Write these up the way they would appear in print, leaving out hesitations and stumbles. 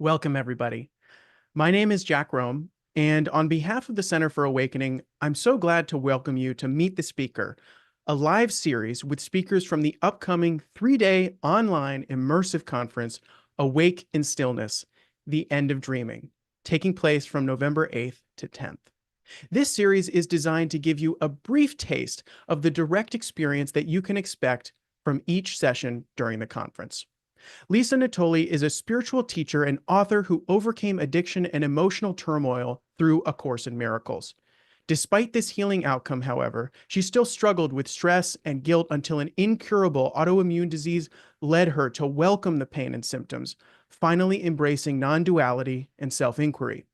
Welcome, everybody. My name is Jack Rome, and on behalf of the Center for Awakening, I'm so glad to welcome you to Meet the Speaker, a live series with speakers from the upcoming 3-day online immersive conference, Awake in Stillness, The End of Dreaming, taking place from November 8th to 10th. This series is designed to give you a brief taste of the direct experience that you can expect from each session during the conference. Lisa Natoli is a spiritual teacher and author who overcame addiction and emotional turmoil through A Course in Miracles. Despite this healing outcome, however, she still struggled with stress and guilt until an incurable autoimmune disease led her to welcome the pain and symptoms, finally embracing non-duality and self-inquiry.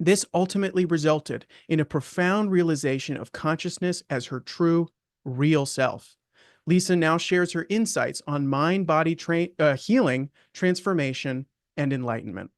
This ultimately resulted in a profound realization of consciousness as her true, real self. Lisa now shares her insights on mind-body healing, transformation, and enlightenment.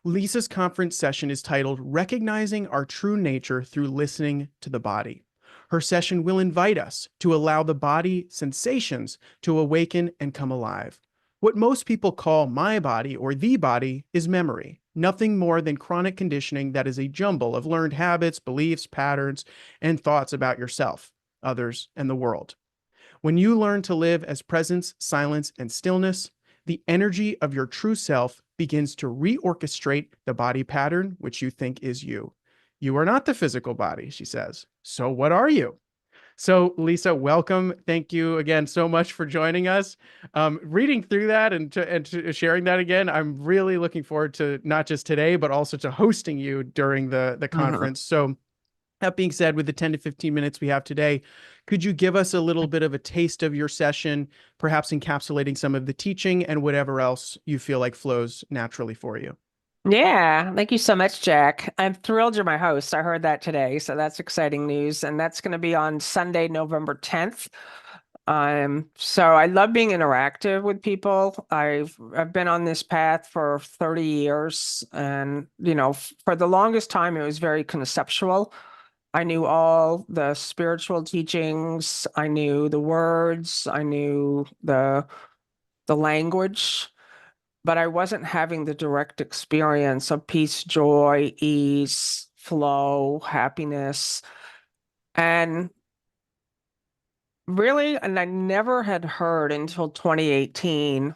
Lisa's conference session is titled Recognizing Our True Nature Through Listening to the Body. Her session will invite us to allow the body sensations to awaken and come alive. What most people call my body or the body is memory, nothing more than chronic conditioning that is a jumble of learned habits, beliefs, patterns, and thoughts about yourself, others, and the world. When you learn to live as presence, silence, and stillness, the energy of your true self begins to reorchestrate the body pattern which you think is you. You are not the physical body, she says. So what are you? So, Lisa, welcome. Thank you again so much for joining us. Reading through that and sharing that again, I'm really looking forward to not just today, but also to hosting you during the Mhm. conference. So, that being said, with the 10 to 15 minutes we have today, could you give us a little bit of a taste of your session, perhaps encapsulating some of the teaching and whatever else you feel like flows naturally for you? Yeah, thank you so much, Jack. I'm thrilled you're my host. I heard that today, so that's exciting news. And that's going to be on Sunday, November 10th. So I love being interactive with people. I've been on this path for 30 years, and for the longest time it was very conceptual. I knew all the spiritual teachings, I knew the words, I knew the language, but I wasn't having the direct experience of peace, joy, ease, flow, happiness. And really, and I never had heard until 2018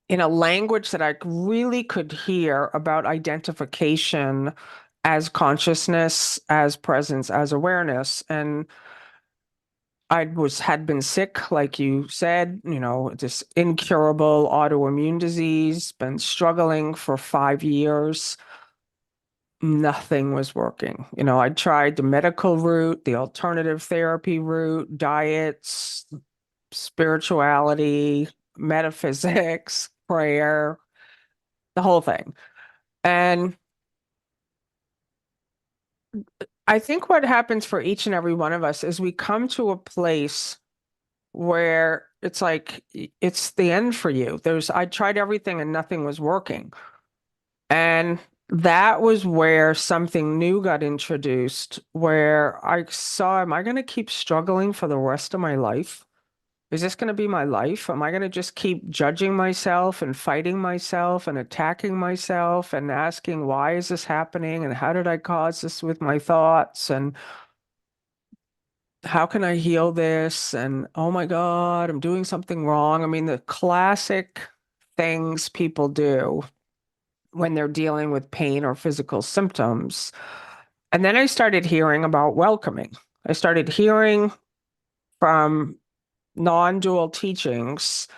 in a language that I really could hear about identification as consciousness, as presence, as awareness. And had been sick, like you said, this incurable autoimmune disease, been struggling for 5 years. Nothing was working. I tried the medical route, the alternative therapy route, diets, spirituality, metaphysics, prayer, the whole thing. And I think what happens for each and every one of us is we come to a place where it's like it's the end for you. I tried everything and nothing was working. And that was where something new got introduced, where I saw, am I going to keep struggling for the rest of my life? Is this going to be my life? Am I going to just keep judging myself and fighting myself and attacking myself and asking, why is this happening? And how did I cause this with my thoughts? And how can I heal this? And oh my God, I'm doing something wrong. I mean, the classic things people do when they're dealing with pain or physical symptoms. And then I started hearing about welcoming. I started hearing from non-dual teachings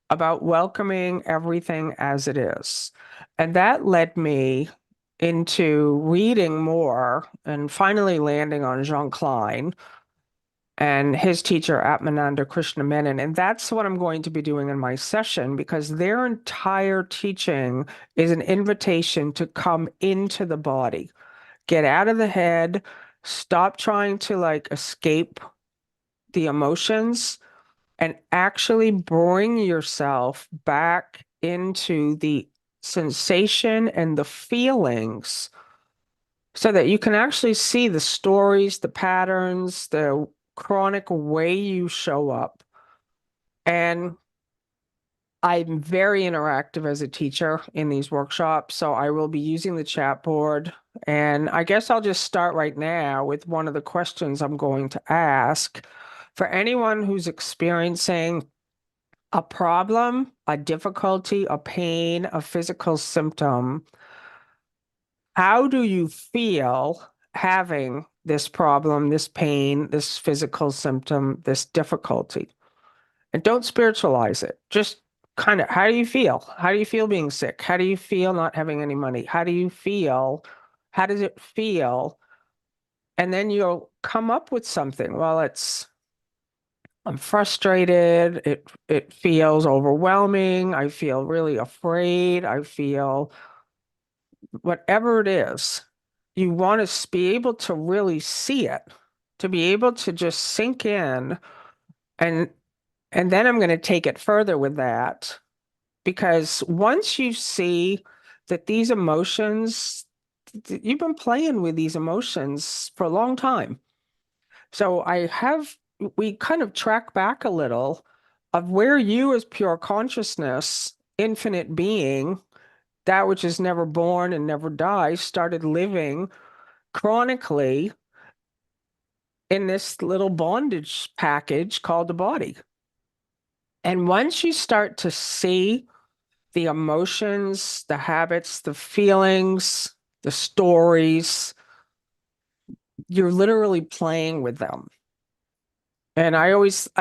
about welcoming everything as it is. And that led me into reading more and finally landing on Jean Klein and his teacher, Atmananda Krishna Menon. And that's what I'm going to be doing in my session because their entire teaching is an invitation to come into the body, get out of the head, stop trying to like escape the emotions, and actually bring yourself back into the sensation and the feelings so that you can actually see the stories, the patterns, the chronic way you show up. And I'm very interactive as a teacher in these workshops, so I will be using the chat board. And I guess I'll just start right now with one of the questions I'm going to ask. For anyone who's experiencing a problem, a difficulty, a pain, a physical symptom, how do you feel having this problem, this pain, this physical symptom, this difficulty? And don't spiritualize it. Just kind of, how do you feel? How do you feel being sick? How do you feel not having any money? How do you feel? How does it feel? And then you'll come up with something. Well, I'm frustrated. It feels overwhelming. I feel really afraid. I feel whatever it is. You want to be able to really see it, to be able to just sink in and then I'm going to take it further with that. Because once you see that these emotions, you've been playing with these emotions for a long time. So we kind of track back a little of where you, as pure consciousness, infinite being, that which is never born and never dies, started living chronically in this little bondage package called the body. And once you start to see the emotions, the habits, the feelings, the stories, you're literally playing with them. And I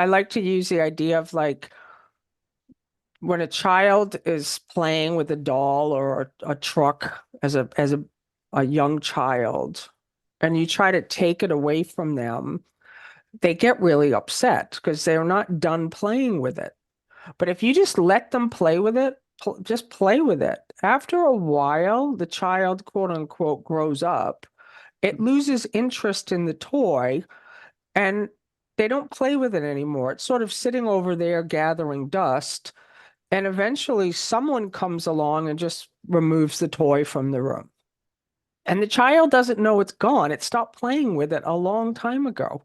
like to use the idea of like when a child is playing with a doll or a truck a young child, and you try to take it away from them, they get really upset because they're not done playing with it. But if you just let them play with it, just play with it. After a while, the child, quote unquote, grows up. It loses interest in the toy and they don't play with it anymore. It's sort of sitting over there gathering dust. And eventually, someone comes along and just removes the toy from the room. And the child doesn't know it's gone. It stopped playing with it a long time ago.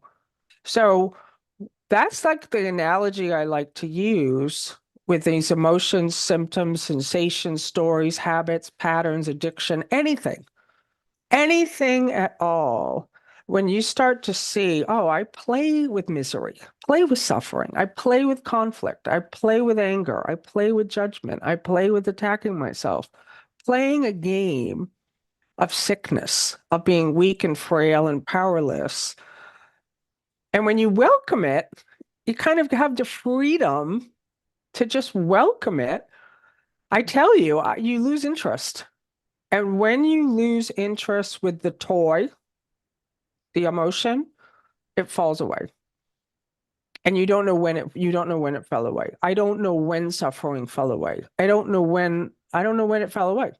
So, that's like the analogy I like to use with these emotions, symptoms, sensations, stories, habits, patterns, addiction, anything at all. When you start to see, oh, I play with misery, play with suffering, I play with conflict, I play with anger, I play with judgment, I play with attacking myself, playing a game of sickness, of being weak and frail and powerless. And when you welcome it, you kind of have the freedom to just welcome it. I tell you, you lose interest. And when you lose interest with the toy, the emotion, it falls away. And you don't know when it fell away. I don't know when suffering fell away. I don't know when it fell away.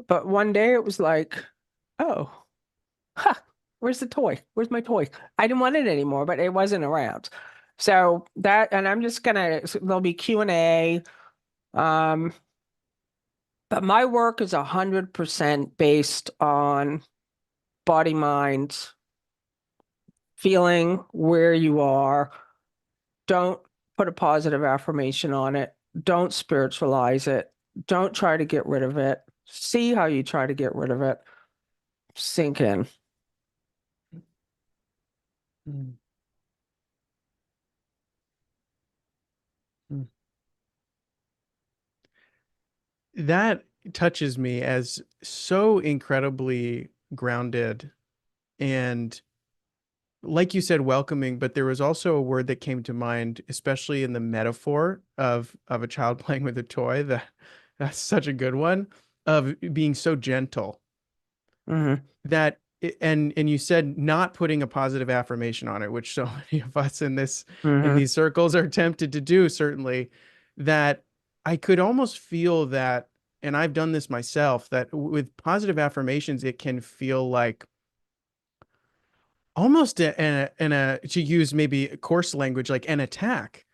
But one day it was like, oh, ha, where's the toy? Where's my toy? I didn't want it anymore, but it wasn't around. So that, and I'm just gonna, there'll be Q&A. Um, but my work is 100% based on body, mind, feeling where you are. Don't put a positive affirmation on it. Don't spiritualize it. Don't try to get rid of it. See how you try to get rid of it. Sink in. Mm, mm. That touches me as so incredibly grounded and, like you said, welcoming, but there was also a word that came to mind, especially in the metaphor of a child playing with a toy. That's such a good one, of being so gentle Hmm. that and you said not putting a positive affirmation on it, which so many of us in Hmm. these circles are tempted to do, certainly, that I could almost feel that, and I've done this myself, that with positive affirmations, it can feel like almost to use maybe coarse language, like an attack.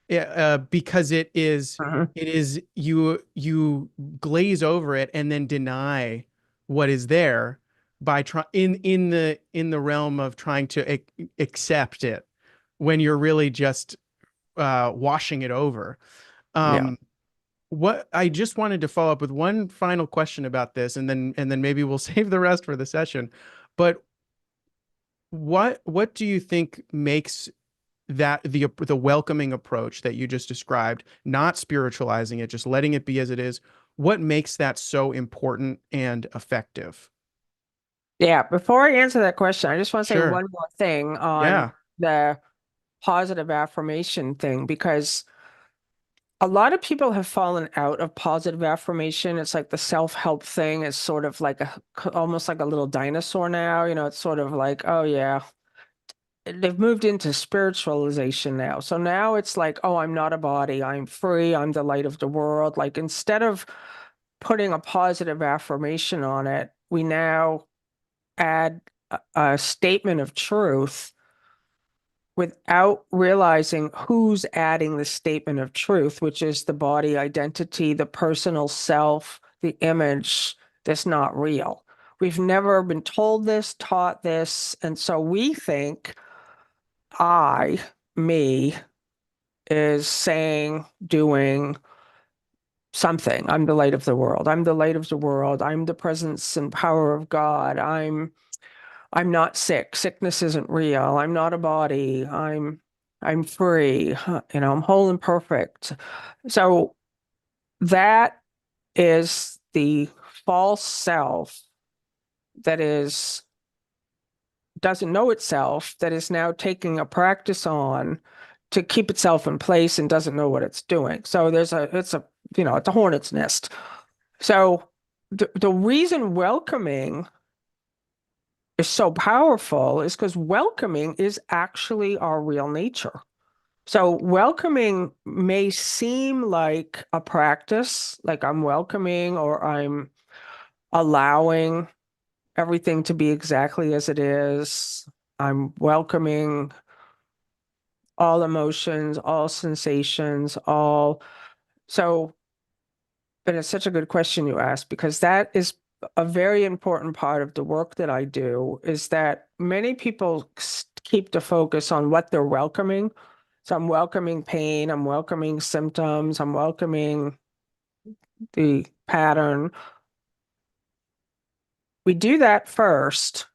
Yeah, because Hmm. it is you glaze over it and then deny what is there by try in the realm of trying to accept it when you're really just washing it over. Yeah. Um, what I just wanted to follow up with one final question about this, and then maybe we'll save the rest for the session. But what do you think makes that the welcoming approach that you just described, not spiritualizing it, just letting it be as it is, what makes that so important and effective? Yeah, before I answer that question, I just want to say Sure. one more thing on Yeah. the positive affirmation thing, because a lot of people have fallen out of positive affirmation. It's like the self-help thing is sort of like almost like a little dinosaur now. It's sort of like, oh yeah, they've moved into spiritualization now. So now it's like, oh, I'm not a body, I'm free, I'm the light of the world. Like instead of putting a positive affirmation on it, we now add a statement of truth without realizing who's adding the statement of truth, which is the body identity, the personal self, the image that's not real. We've never been told this, taught this, and so we think I, me, is saying, doing something. I'm the light of the world. I'm the light of the world. I'm the presence and power of God. I'm not sick. Sickness isn't real. I'm not a body. I'm free. I'm whole and perfect. So that is the false self that is doesn't know itself, that is now taking a practice on to keep itself in place and doesn't know what it's doing. So it's a hornet's nest. So the reason welcoming is so powerful is because welcoming is actually our real nature. So welcoming may seem like a practice, like I'm welcoming or I'm allowing everything to be exactly as it is. I'm welcoming all emotions, all sensations, all. So, but it's such a good question you asked, because that is a very important part of the work that I do, is that many people keep the focus on what they're welcoming. So I'm welcoming pain, I'm welcoming symptoms, I'm welcoming the pattern. We do that first,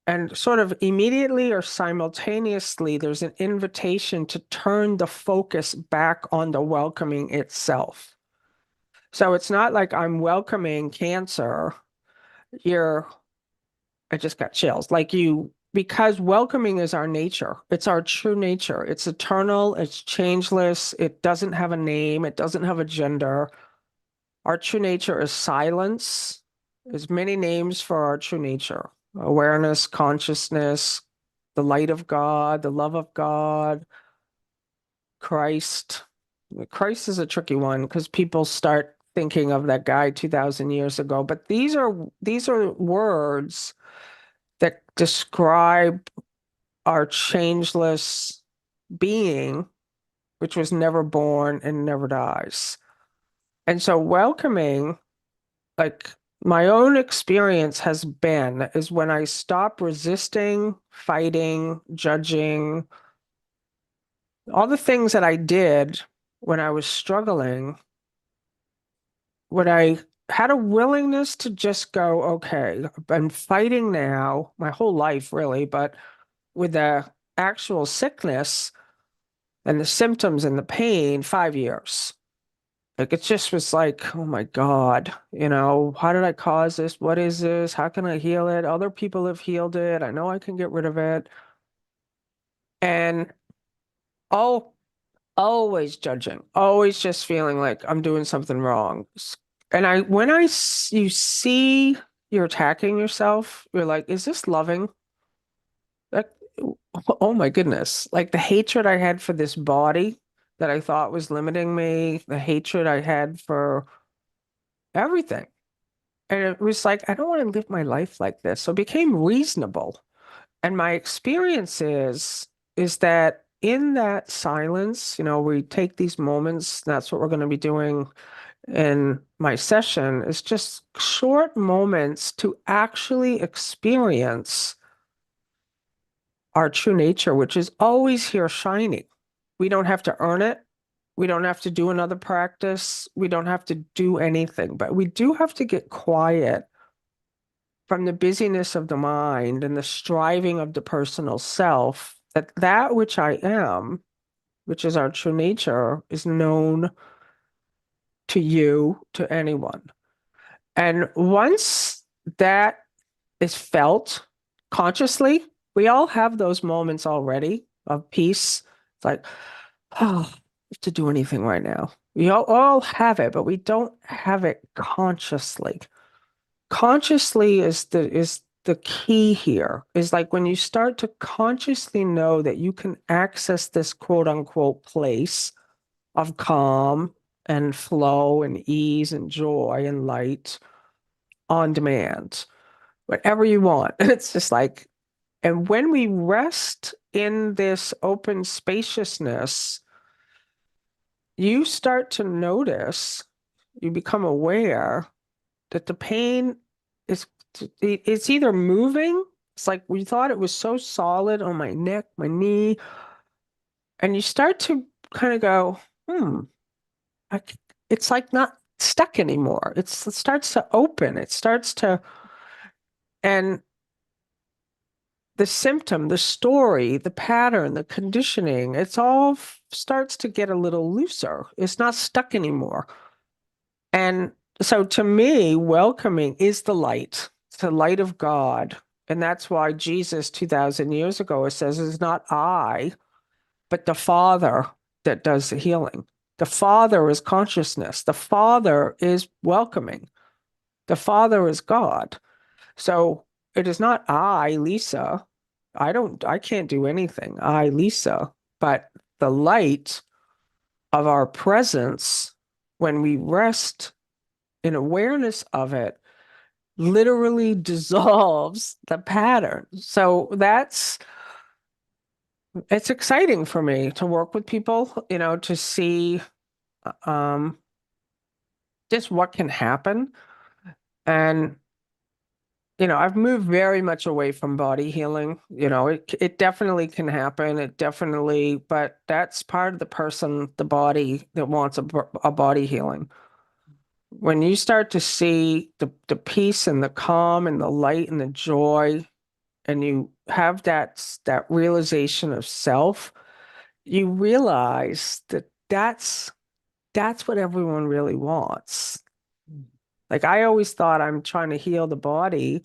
and sort of immediately or simultaneously, there's an invitation to turn the focus back on the welcoming itself. So it's not like I'm welcoming cancer. You're, I just got chills. Because welcoming is our nature. It's our true nature. It's eternal, it's changeless, it doesn't have a name, it doesn't have a gender. Our true nature is silence. There's many names for our true nature: awareness, consciousness, the light of God, the love of God, Christ. Christ is a tricky one because people start thinking of that guy 2000 years ago, but these are words that describe our changeless being, which was never born and never dies. And so welcoming, like my own experience has been, is when I stop resisting, fighting, judging, all the things that I did when I was struggling, when I had a willingness to just go, okay, I've been fighting now my whole life, really, but with the actual sickness and the symptoms and the pain, 5 years. Like it just was like, oh my God, how did I cause this? What is this? How can I heal it? Other people have healed it. I know I can get rid of it. And all always judging, always just feeling like I'm doing something wrong. And you see you're attacking yourself, you're like, is this loving? Like, oh my goodness. Like the hatred I had for this body that I thought was limiting me, the hatred I had for everything. And it was like, I don't want to live my life like this. So it became reasonable. And my experience is that in that silence, we take these moments, that's what we're going to be doing in my session, is just short moments to actually experience our true nature, which is always here shining. We don't have to earn it. We don't have to do another practice. We don't have to do anything, but we do have to get quiet from the busyness of the mind and the striving of the personal self, that that which I am, which is our true nature, is known to you, to anyone. And once that is felt consciously, we all have those moments already of peace. It's like, oh, I don't have to do anything right now. We all have it, but we don't have it consciously. Consciously is the key here. Is like when you start to consciously know that you can access this quote unquote place of calm and flow and ease and joy and light on demand, whatever you want. It's just like, and when we rest in this open spaciousness, you start to notice, you become aware that the pain is it's either moving. It's like we thought it was so solid on my neck, my knee, and you start to kind of go, I, it's like not stuck anymore. It starts to open. It starts to, and the symptom, the story, the pattern, the conditioning, it's all starts to get a little looser. It's not stuck anymore. And so to me, welcoming is the light. It's the light of God. And that's why Jesus 2000 years ago, it says it's not I, but the Father that does the healing. The Father is consciousness. The Father is welcoming. The Father is God. So it is not I, Lisa. I can't do anything. I, Lisa, but the light of our presence when we rest in awareness of it literally dissolves the pattern. So it's exciting for me to work with people, to see um just what can happen. And I've moved very much away from body healing. It definitely can happen. It definitely, but that's part of the person, the body that wants a body healing. When you start to see the peace and the calm and the light and the joy, and you have that realization of self, you realize that that's what everyone really wants. Like I always thought I'm trying to heal the body,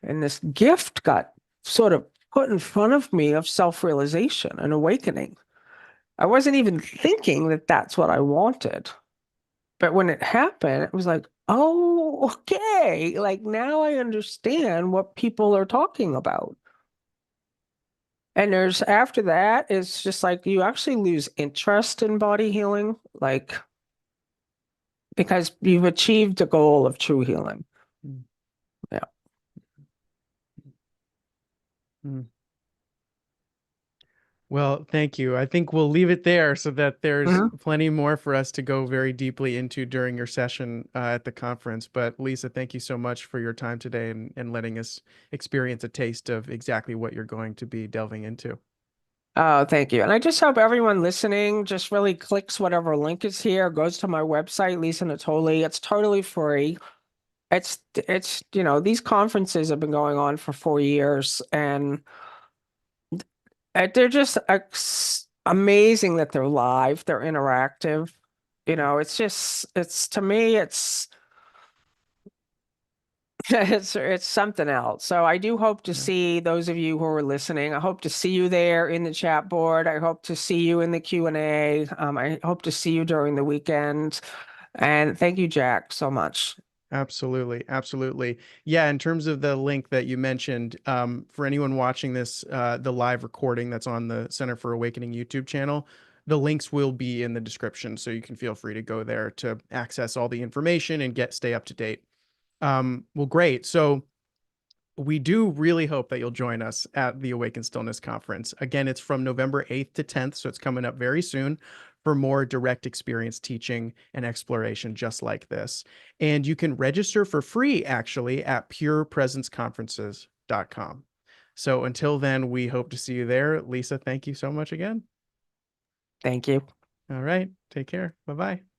and this gift got sort of put in front of me of self-realization and awakening. I wasn't even thinking that that's what I wanted. But when it happened, it was like, oh, okay. Like now I understand what people are talking about. And there's after that, it's just like you actually lose interest in body healing, like because you've achieved the goal of true healing. Mm. Yeah. Mm. Well, thank you. I think we'll leave it there so that there's Mhm. plenty more for us to go very deeply into during your session at the conference. But Lisa, thank you so much for your time today and letting us experience a taste of exactly what you're going to be delving into. Oh, thank you. And I just hope everyone listening just really clicks whatever link is here, goes to my website, Lisa Natoli. It's totally free. These conferences have been going on for 4 years, and they're just amazing that they're live, they're interactive. It's to me, it's it's something else. So I do hope to Yeah. see those of you who are listening. I hope to see you there in the chat board. I hope to see you in the Q&A. I hope to see you during the weekend. And thank you, Jack, so much. Absolutely, absolutely. Yeah, in terms of the link that you mentioned, for anyone watching this, the live recording that's on the Center for Awakening YouTube channel, the links will be in the description, so you can feel free to go there to access all the information and stay up to date. Well, great. So we do really hope that you'll join us at the Awaken Stillness Conference. Again, it's from November 8th to 10th, so it's coming up very soon for more direct experience teaching and exploration just like this. And you can register for free actually at purepresenceconferences.com. So until then, we hope to see you there. Lisa, thank you so much again. Thank you. All right. Take care. Bye bye.